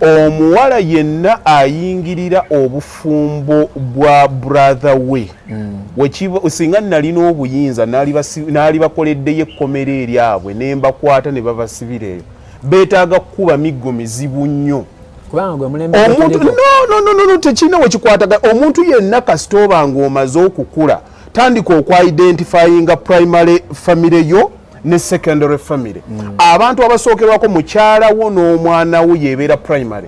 omuwala yenna ayingirira obufumbo bwa brother we wekiba singa nalina obuyinza nali bakoleddeyo ekkomera eryabwe ne mbakwata ne babasibireeyo beetaaga kukuba miggo mizibu nnyo omuntu no tekirina wekikwataga omuntu yenna kasita oba ng'omaze okukula tandika okwa-identifyinga primary family yo ne secondary family abantu abasookerwako mukyalawo n'omwana we yebeera primary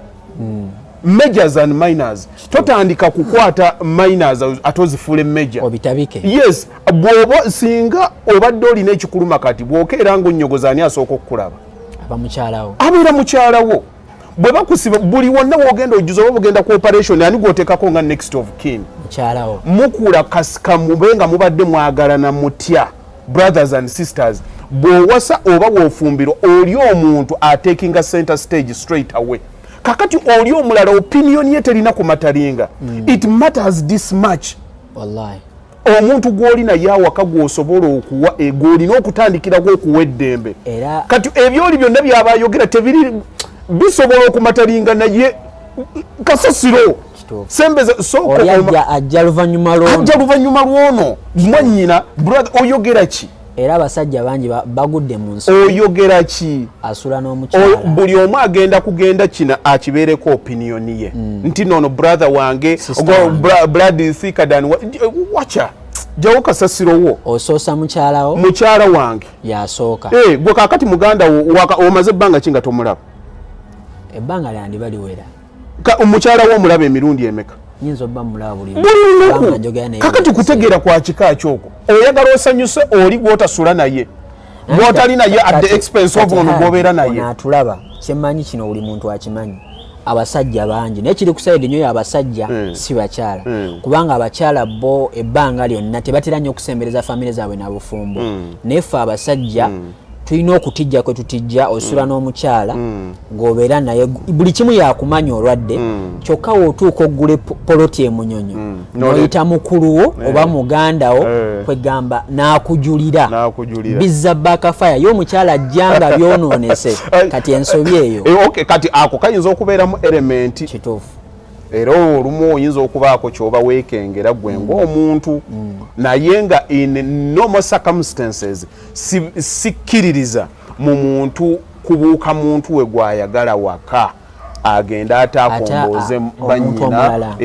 majors and minors totandika kukwata minors atozifuule major obitabike yes bwoba singa obadde olina ekikuluma kati bwokeera ng'onnyogoza ani asooka okukulaba abeera mukyalawo bwe bakusiba buli wonna wogenda ojuza oba bugenda ku operation ani gwoteekako nga next of kin mukula kasika mube nga mubadde mwagalana mutya brothers and sisters bw'owasa oba bw'ofumbirwa oli omuntu atekinga center stage straight away kakati oli omulala opinion ye terina kumatalinga it matters this much wallahi omuntu gw'oli naye awaka gw'osobola okuwa gw'olina okutandikirako okuwa eddembe kati ebyoli byonna byabayogera tebiri bisobola okumatalinga naye kasasiro sembeze soko ajja luvannyuma lwono mwannyina brother oyogera ki era abasajja bangi bagudde mu nsi oyogera ki asula n'omukyala buli omu agenda kugenda kina akibeereko opinion ye nti nono brother wange blood thicker than wacha jawo kasasiro wo osoosa mukyala wange yasooka gwe kakati muganda wo omaze ebbanga kinga tomulaba ebbanga lyandi baliwera omukyala wo omulaba emirundi emeka nyinza obba mulaba buli kakati kutegeera kwa kika kyoko oyagala osanyuse oli gwotasula naye gwotali naye at the expense of ono gwobeera naye atulaba kyemmanyi kino buli muntu akimanyi abasajja bangi naye kiri kusaidi nnyo abasajja si bakyala kubanga abakyala bo ebbanga lyonna tebatera nnyo okusembereza famire zaabwe nabufumbo naye ffe abasajja tulina okutijja kwe tutijja osula n'omukyala ng'obeera naye buli kimu yakumanya olwadde kyokka wootuuka oggula poloti emunyonyo n'oyita mukuluwo oba mugandawo kwegamba n'akujulira bizza bakafaya ye omukyala ajjanga byonoonese kati ensobi eyo kati ako kayinza okubeeramu elementi kituufu era olumu oyinza okubaako kyoba weekengera gwe ng'omuntu naye nga in normal circumstances sikkiririza mu muntu kubuuka muntu we gwayagala waka agenda ataakomboze bannyina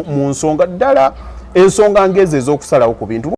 mu nsonga ddala ensonga ng'ezo ez'okusalawo ku bintu